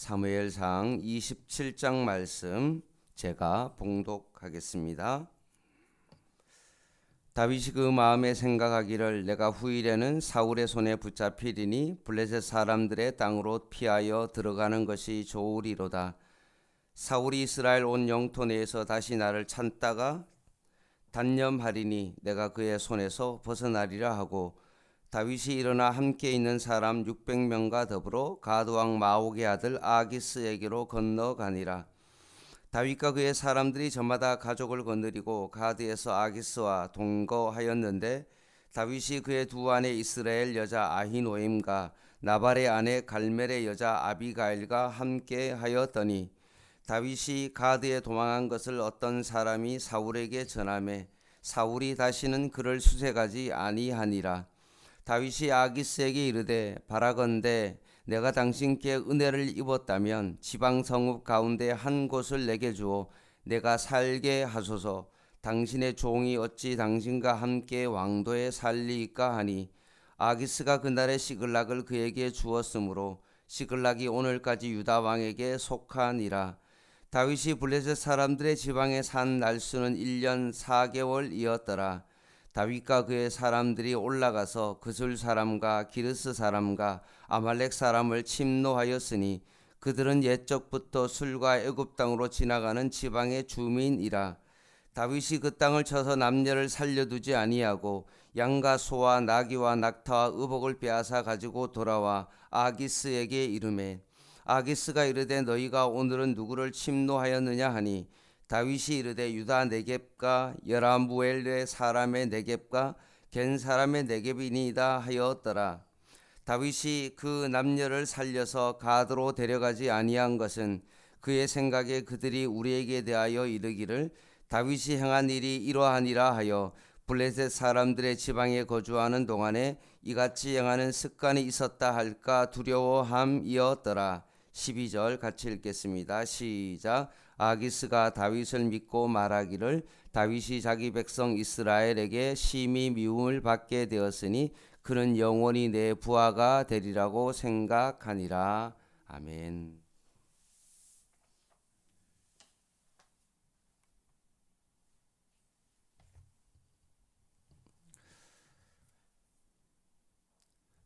사무엘상 27장 말씀 제가 봉독하겠습니다. 다윗이 그 마음에 생각하기를 내가 후일에는 사울의 손에 붙잡히리니 블레셋 사람들의 땅으로 피하여 들어가는 것이 좋으리로다. 사울이 이스라엘 온 영토 내에서 다시 나를 찾다가 단념하리니 내가 그의 손에서 벗어나리라 하고, 다윗이 일어나 함께 있는 사람 600명과 더불어 가드왕 마옥의 아들 아기스에게로 건너가니라. 다윗과 그의 사람들이 저마다 가족을 거느리고 가드에서 아기스와 동거하였는데, 다윗이 그의 두 아내 이스라엘 여자 아히노임과 나발의 아내 갈멜의 여자 아비가일과 함께 하였더니, 다윗이 가드에 도망한 것을 어떤 사람이 사울에게 전하매 사울이 다시는 그를 수색하지 아니하니라. 다윗이 아기스에게 이르되 바라건대 내가 당신께 은혜를 입었다면 지방 성읍 가운데 한 곳을 내게 주어 내가 살게 하소서. 당신의 종이 어찌 당신과 함께 왕도에 살리이까 하니, 아기스가 그날의 시글락을 그에게 주었으므로 시글락이 오늘까지 유다 왕에게 속하니라. 다윗이 블레셋 사람들의 지방에 산 날수는 1년 4개월이었더라. 다윗과 그의 사람들이 올라가서 그술 사람과 기르스 사람과 아말렉 사람을 침노하였으니 그들은 옛적부터 술과 애굽 땅으로 지나가는 지방의 주민이라. 다윗이 그 땅을 쳐서 남녀를 살려두지 아니하고 양과 소와 나귀와 낙타와 의복을 빼앗아 가지고 돌아와 아기스에게 이르매, 아기스가 이르되 너희가 오늘은 누구를 침노하였느냐 하니, 다윗이 이르되 유다 네겝과 여라무엘의 사람의 네겝과 겐 사람의 네겝이니이다 하였더라. 다윗이 그 남녀를 살려서 가드로 데려가지 아니한 것은 그의 생각에 그들이 우리에게 대하여 이르기를 다윗이 행한 일이 이러하니라 하여 블레셋 사람들의 지방에 거주하는 동안에 이같이 행하는 습관이 있었다 할까 두려워함이었더라. 12절 같이 읽겠습니다. 시작. 아기스가 다윗을 믿고 말하기를 다윗이 자기 백성 이스라엘에게 심히 미움을 받게 되었으니 그는 영원히 내 부하가 되리라고 생각하니라. 아멘.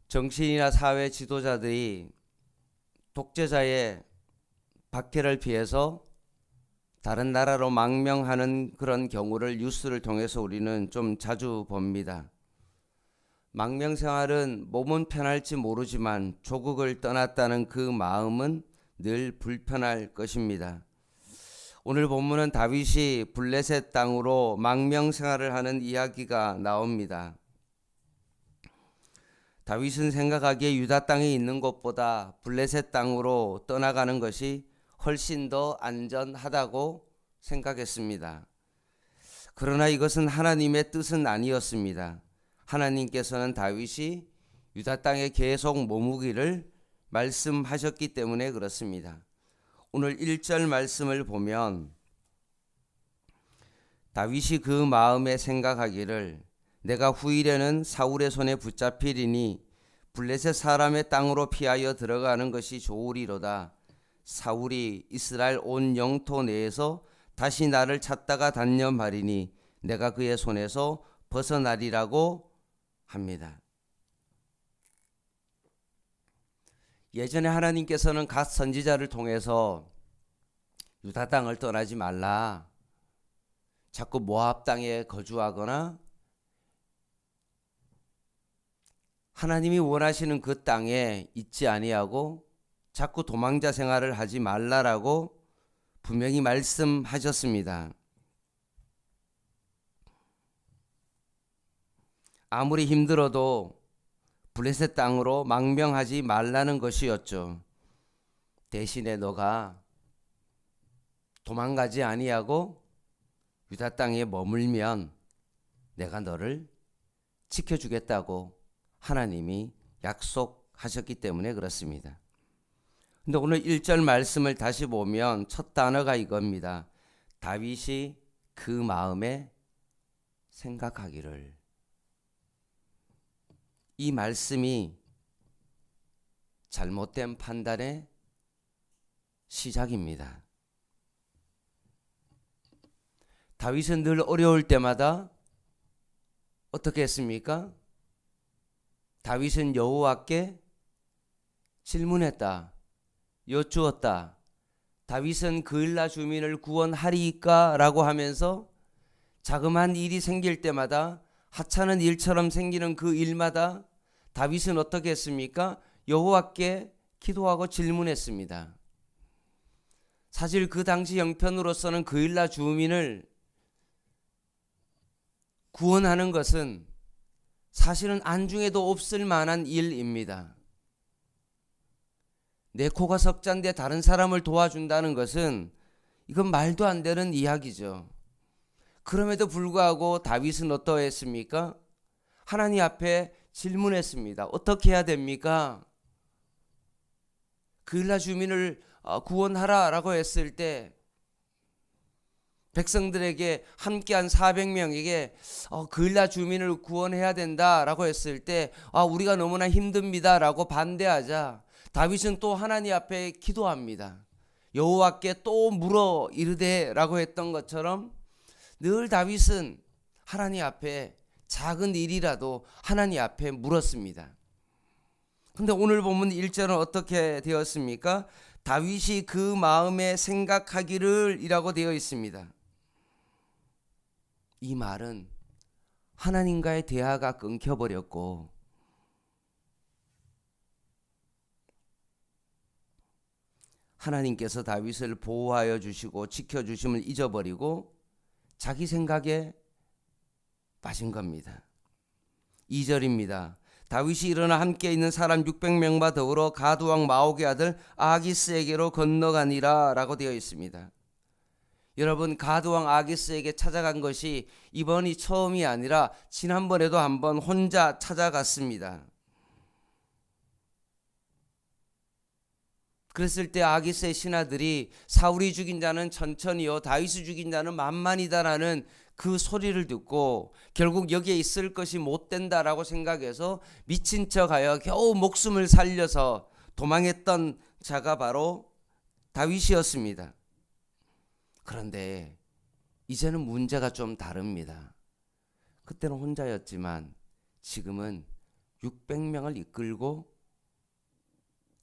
정치인이나 사회 지도자들이 독재자의 박해를 피해서 다른 나라로 망명하는 그런 경우를 뉴스를 통해서 우리는 좀 자주 봅니다. 망명 생활은 몸은 편할지 모르지만 조국을 떠났다는 그 마음은 늘 불편할 것입니다. 오늘 본문은 다윗이 블레셋 땅으로 망명 생활을 하는 이야기가 나옵니다. 다윗은 생각하기에 유다 땅에 있는 것보다 블레셋 땅으로 떠나가는 것이 훨씬 더 안전하다고 생각했습니다. 그러나 이것은 하나님의 뜻은 아니었습니다. 하나님께서는 다윗이 유다 땅에 계속 머무기를 말씀하셨기 때문에 그렇습니다. 오늘 1절 말씀을 보면 다윗이 그 마음에 생각하기를 내가 후일에는 사울의 손에 붙잡히리니 블레셋 사람의 땅으로 피하여 들어가는 것이 좋으리로다. 사울이 이스라엘 온 영토 내에서 다시 나를 찾다가 단념하리니 내가 그의 손에서 벗어나리라고 합니다. 예전에 하나님께서는 각 선지자를 통해서 유다 땅을 떠나지 말라, 자꾸 모압 땅에 거주하거나 하나님이 원하시는 그 땅에 있지 아니하고 자꾸 도망자 생활을 하지 말라라고 분명히 말씀하셨습니다. 아무리 힘들어도 블레셋 땅으로 망명하지 말라는 것이었죠. 대신에 너가 도망가지 아니하고 유다 땅에 머물면 내가 너를 지켜주겠다고 하나님이 약속하셨기 때문에 그렇습니다. 근데 오늘 1절 말씀을 다시 보면 첫 단어가 이겁니다. 다윗이 그 마음에 생각하기를. 이 말씀이 잘못된 판단에 시작입니다. 다윗은 늘 어려울 때마다 어떻게 했습니까? 다윗은 여호와께 질문했다. 여쭈었다. 다윗은 그일라 주민을 구원하리까? 라고 하면서 자그마한 일이 생길 때마다 하찮은 일처럼 생기는 그 일마다 다윗은 어떻게 했습니까? 여호와께 기도하고 질문했습니다. 사실 그 당시 형편으로서는 그일라 주민을 구원하는 것은 사실은 안중에도 없을 만한 일입니다. 내 코가 석잔데 다른 사람을 도와준다는 것은 이건 말도 안 되는 이야기죠. 그럼에도 불구하고 다윗은 어떠했습니까? 하나님 앞에 질문했습니다. 어떻게 해야 됩니까? 그일라 주민을 구원하라라고 했을 때 백성들에게 함께한 400명에게 그일라 주민을 구원해야 된다라고 했을 때 우리가 너무나 힘듭니다라고 반대하자 다윗은 또 하나님 앞에 기도합니다. 여호와께 또 물어 이르되라고 했던 것처럼 늘 다윗은 하나님 앞에 작은 일이라도 하나님 앞에 물었습니다. 근데 오늘 본문 1절은 어떻게 되었습니까? 다윗이 그 마음에 생각하기를 이라고 되어 있습니다. 이 말은 하나님과의 대화가 끊겨버렸고 하나님께서 다윗을 보호하여 주시고 지켜주심을 잊어버리고 자기 생각에 빠진 겁니다. 2절입니다. 다윗이 일어나 함께 있는 사람 600명과 더불어 가드왕 마옥의 아들 아기스에게로 건너가니라 라고 되어 있습니다. 여러분, 가드왕 아기스에게 찾아간 것이 이번이 처음이 아니라 지난번에도 한번 혼자 찾아갔습니다. 그랬을 때 아기스의 신하들이 사울이 죽인 자는 천천히요 다윗이 죽인 자는 만만이다라는 그 소리를 듣고 결국 여기에 있을 것이 못 된다라고 생각해서 미친 척하여 겨우 목숨을 살려서 도망했던 자가 바로 다윗이었습니다. 그런데 이제는 문제가 좀 다릅니다. 그때는 혼자였지만 지금은 600명을 이끌고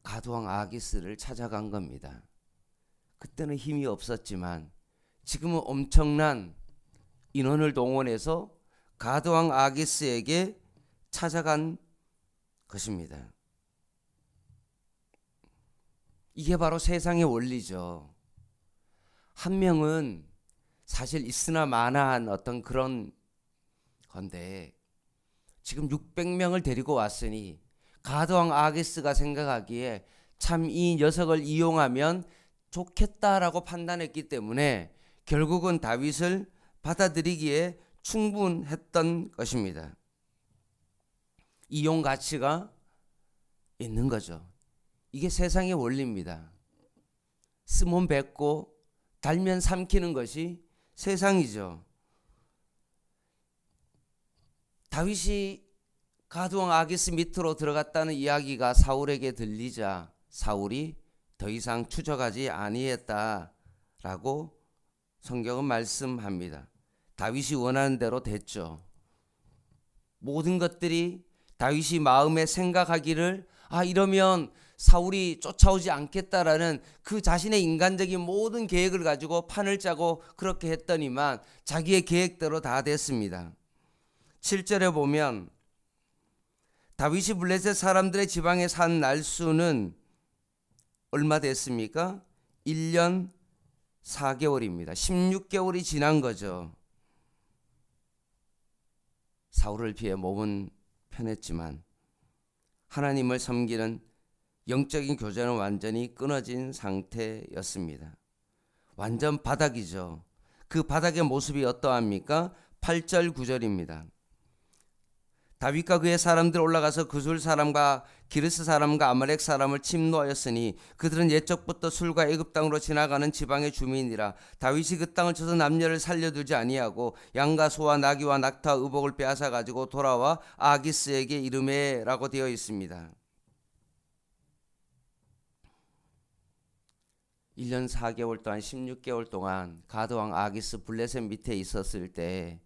가드왕 아기스를 찾아간 겁니다. 그때는 힘이 없었지만 지금은 엄청난 인원을 동원해서 가드왕 아기스에게 찾아간 것입니다. 이게 바로 세상의 원리죠. 한 명은 사실 있으나 마나한 어떤 그런 건데 지금 600명을 데리고 왔으니 가드왕 아기스가 생각하기에 참 이 녀석을 이용하면 좋겠다라고 판단했기 때문에 결국은 다윗을 받아들이기에 충분했던 것입니다. 이용 가치가 있는 거죠. 이게 세상의 원리입니다. 쓰면 뱉고 달면 삼키는 것이 세상이죠. 다윗이 가드왕 아기스 밑으로 들어갔다는 이야기가 사울에게 들리자 사울이 더 이상 추적하지 아니했다라고 성경은 말씀합니다. 다윗이 원하는 대로 됐죠. 모든 것들이 다윗이 마음에 생각하기를 이러면 사울이 쫓아오지 않겠다라는 그 자신의 인간적인 모든 계획을 가지고 판을 짜고 그렇게 했더니만 자기의 계획대로 다 됐습니다. 7절에 보면 다윗이 블레셋 사람들의 지방에 산 날수는 얼마 됐습니까? 1년 4개월입니다. 16개월이 지난 거죠. 사울을 피해 몸은 편했지만 하나님을 섬기는 영적인 교제는 완전히 끊어진 상태였습니다. 완전 바닥이죠. 그 바닥의 모습이 어떠합니까? 8절 9절입니다. 다윗과 그의 사람들 올라가서 그술 사람과 기르스 사람과 아말렉 사람을 침노하였으니 그들은 옛적부터 술과 애굽 땅으로 지나가는 지방의 주민이라. 다윗이 그 땅을 쳐서 남녀를 살려두지 아니하고 양과 소와 나귀와 낙타 의복을 빼앗아 가지고 돌아와 아기스에게 이르매라고 되어 있습니다. 1년 4개월 동안 16개월 동안 가드왕 아기스 블레셋 밑에 있었을 때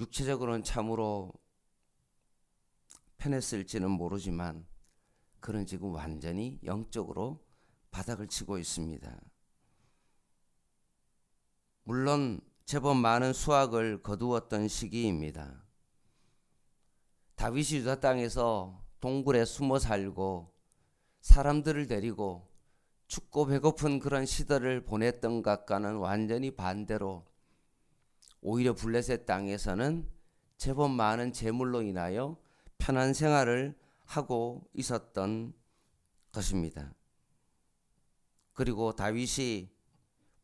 육체적으로는 참으로 편했을지는 모르지만 그는 지금 완전히 영적으로 바닥을 치고 있습니다. 물론 제법 많은 수확을 거두었던 시기입니다. 다윗이 유다 땅에서 동굴에 숨어 살고 사람들을 데리고 춥고 배고픈 그런 시절을 보냈던 것과는 완전히 반대로 오히려 블레셋 땅에서는 제법 많은 재물로 인하여 편한 생활을 하고 있었던 것입니다. 그리고 다윗이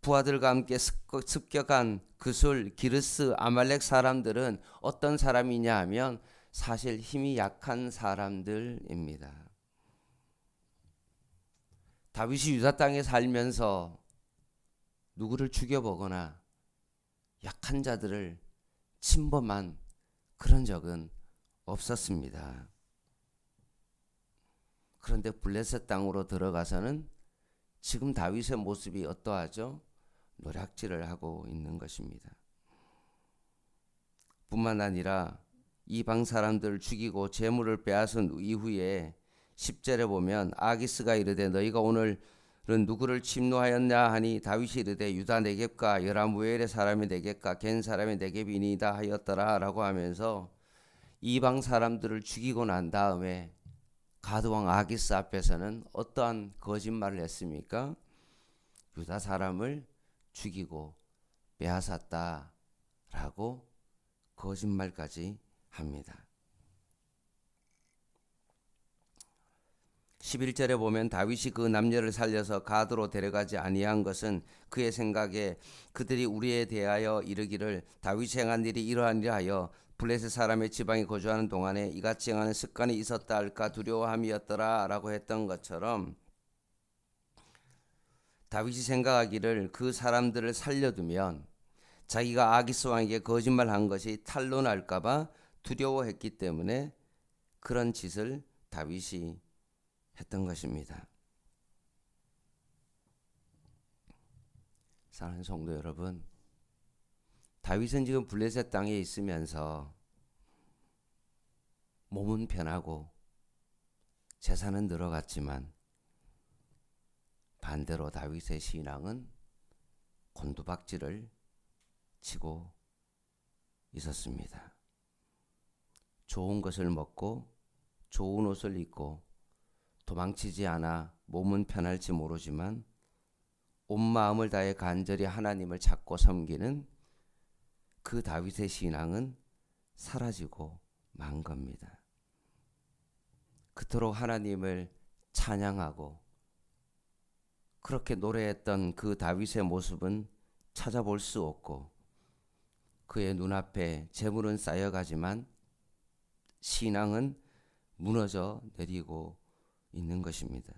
부하들과 함께 습격한 그술, 기르스, 아말렉 사람들은 어떤 사람이냐 하면 사실 힘이 약한 사람들입니다. 다윗이 유다 땅에 살면서 누구를 죽여보거나 약한 자들을 침범한 그런 적은 없었습니다. 그런데 블레셋 땅으로 들어가서는 지금 다윗의 모습이 어떠하죠? 노략질을 하고 있는 것입니다. 뿐만 아니라 이방 사람들을 죽이고 재물을 빼앗은 이후에 10절에 보면 아기스가 이르되 너희가 오늘은 누구를 침노하였냐 하니 다윗이 이르되 유다 네겝과 여라무엘의 사람의 네겝과 겐 사람의 네겝이니이다 하였더라 라고 하면서 이방 사람들을 죽이고 난 다음에 가드왕 아기스 앞에서는 어떠한 거짓말을 했습니까? 유다 사람을 죽이고 빼앗았다 라고 거짓말까지 합니다. 11절에 보면 다윗이 그 남녀를 살려서 가드로 데려가지 아니한 것은 그의 생각에 그들이 우리에 대하여 이르기를 다윗이 행한 일이 이러하니라 하여 블레셋 사람의 지방에 거주하는 동안에 이같이 행하는 습관이 있었다 할까 두려워함이었더라 라고 했던 것처럼 다윗이 생각하기를 그 사람들을 살려두면 자기가 아기스 왕에게 거짓말한 것이 탄로날까 봐 두려워했기 때문에 그런 짓을 다윗이 했던 것입니다. 사랑하는 성도 여러분, 다윗은 지금 블레셋 땅에 있으면서 몸은 편하고 재산은 늘어갔지만 반대로 다윗의 신앙은 곤두박질을 치고 있었습니다. 좋은 것을 먹고 좋은 옷을 입고 도망치지 않아 몸은 편할지 모르지만 온 마음을 다해 간절히 하나님을 찾고 섬기는 그 다윗의 신앙은 사라지고 만 겁니다. 그토록 하나님을 찬양하고 그렇게 노래했던 그 다윗의 모습은 찾아볼 수 없고 그의 눈앞에 재물은 쌓여가지만 신앙은 무너져 내리고 있는 것입니다.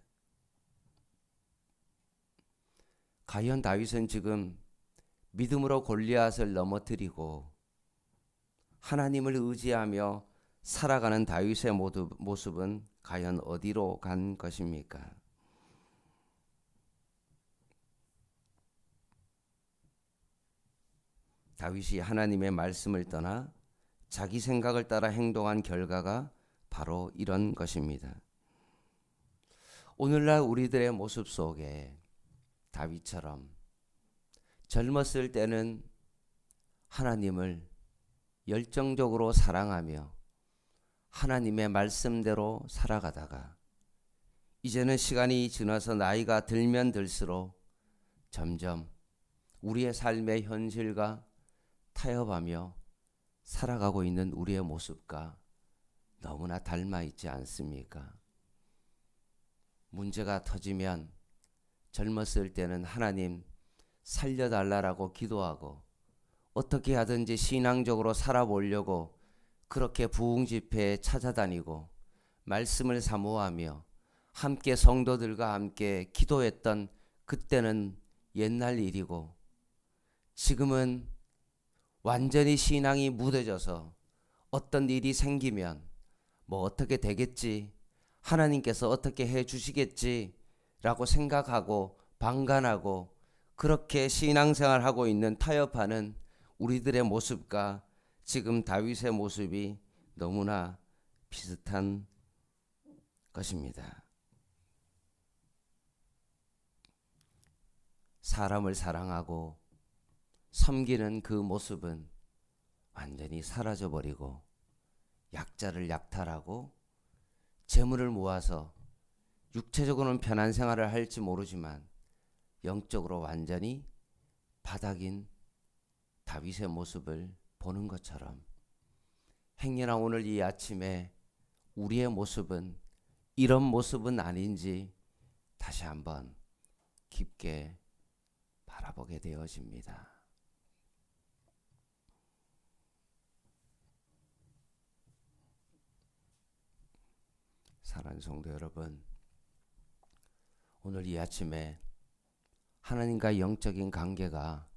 과연 다윗은 지금 믿음으로 골리앗을 넘어뜨리고 하나님을 의지하며 살아가는 다윗의 모습은 과연 어디로 간 것입니까? 다윗이 하나님의 말씀을 떠나 자기 생각을 따라 행동한 결과가 바로 이런 것입니다. 오늘날 우리들의 모습 속에 다윗처럼 젊었을 때는 하나님을 열정적으로 사랑하며 하나님의 말씀대로 살아가다가 이제는 시간이 지나서 나이가 들면 들수록 점점 우리의 삶의 현실과 타협하며 살아가고 있는 우리의 모습과 너무나 닮아 있지 않습니까? 문제가 터지면 젊었을 때는 하나님 살려달라고 기도하고 어떻게 하든지 신앙적으로 살아보려고 그렇게 부흥 집회에 찾아다니고 말씀을 사모하며 함께 성도들과 함께 기도했던 그때는 옛날 일이고 지금은 완전히 신앙이 무뎌져서 어떤 일이 생기면 뭐 어떻게 되겠지, 하나님께서 어떻게 해 주시겠지 라고 생각하고 방관하고 그렇게 신앙생활하고 있는 타협하는 우리들의 모습과 지금 다윗의 모습이 너무나 비슷한 것입니다. 사람을 사랑하고 섬기는 그 모습은 완전히 사라져버리고 약자를 약탈하고 재물을 모아서 육체적으로는 편한 생활을 할지 모르지만 영적으로 완전히 바닥인 다윗의 모습을 보는 것처럼 행여나 오늘 이 아침에 우리의 모습은 이런 모습은 아닌지 다시 한번 깊게 바라보게 되어집니다. 사랑하는 성도 여러분, 오늘 이 아침에 하나님과 영적인 관계가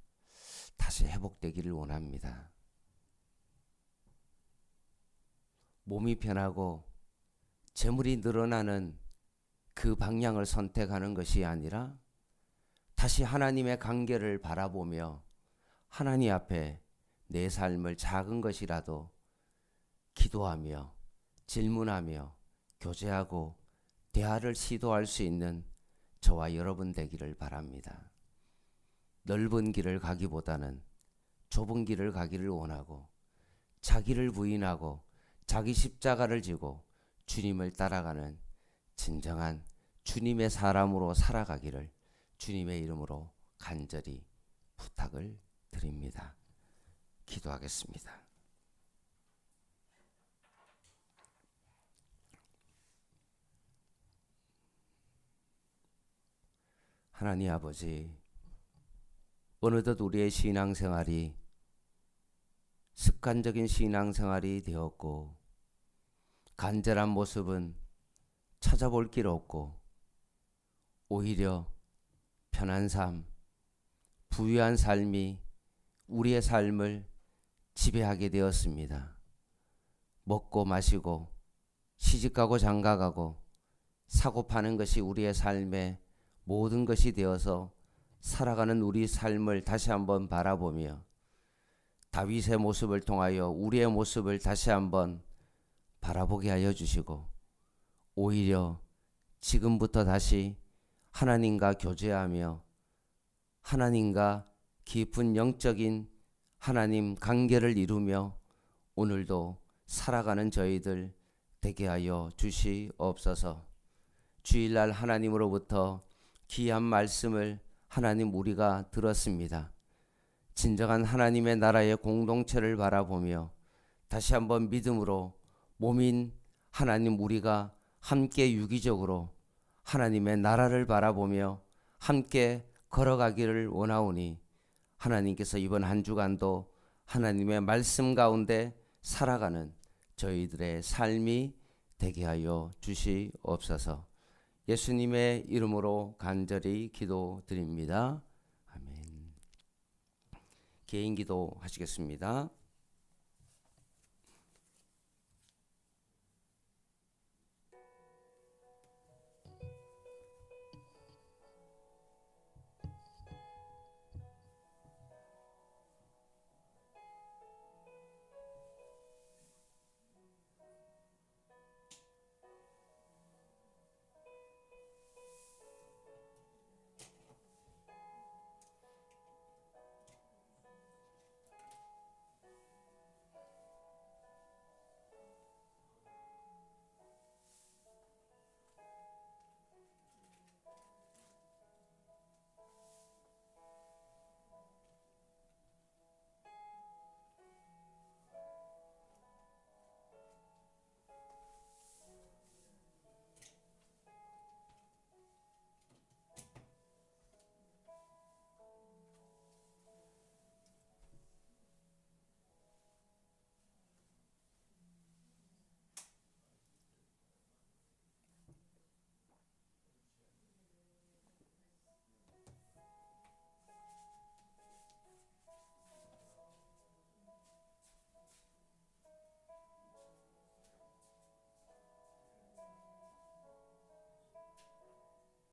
다시 회복되기를 원합니다. 몸이 편하고 재물이 늘어나는 그 방향을 선택하는 것이 아니라 다시 하나님의 관계를 바라보며 하나님 앞에 내 삶을 작은 것이라도 기도하며 질문하며 교제하고 대화를 시도할 수 있는 저와 여러분 되기를 바랍니다. 넓은 길을 가기보다는 좁은 길을 가기를 원하고 자기를 부인하고 자기 십자가를 지고 주님을 따라가는 진정한 주님의 사람으로 살아가기를 주님의 이름으로 간절히 부탁을 드립니다. 기도하겠습니다. 하나님 아버지, 어느덧 우리의 신앙생활이 습관적인 신앙생활이 되었고 간절한 모습은 찾아볼 길 없고 오히려 편한 삶, 부유한 삶이 우리의 삶을 지배하게 되었습니다. 먹고 마시고 시집가고 장가가고 사고 파는 것이 우리의 삶의 모든 것이 되어서 살아가는 우리 삶을 다시 한번 바라보며 다윗의 모습을 통하여 우리의 모습을 다시 한번 바라보게 하여 주시고 오히려 지금부터 다시 하나님과 교제하며 하나님과 깊은 영적인 하나님 관계를 이루며 오늘도 살아가는 저희들 되게 하여 주시옵소서. 주일날 하나님으로부터 귀한 말씀을 하나님 우리가 들었습니다. 진정한 하나님의 나라의 공동체를 바라보며 다시 한번 믿음으로 몸인 하나님 우리가 함께 유기적으로 하나님의 나라를 바라보며 함께 걸어가기를 원하오니 하나님께서 이번 한 주간도 하나님의 말씀 가운데 살아가는 저희들의 삶이 되게 하여 주시옵소서. 예수님의 이름으로 간절히 기도드립니다. 아멘. 개인 기도 하시겠습니다.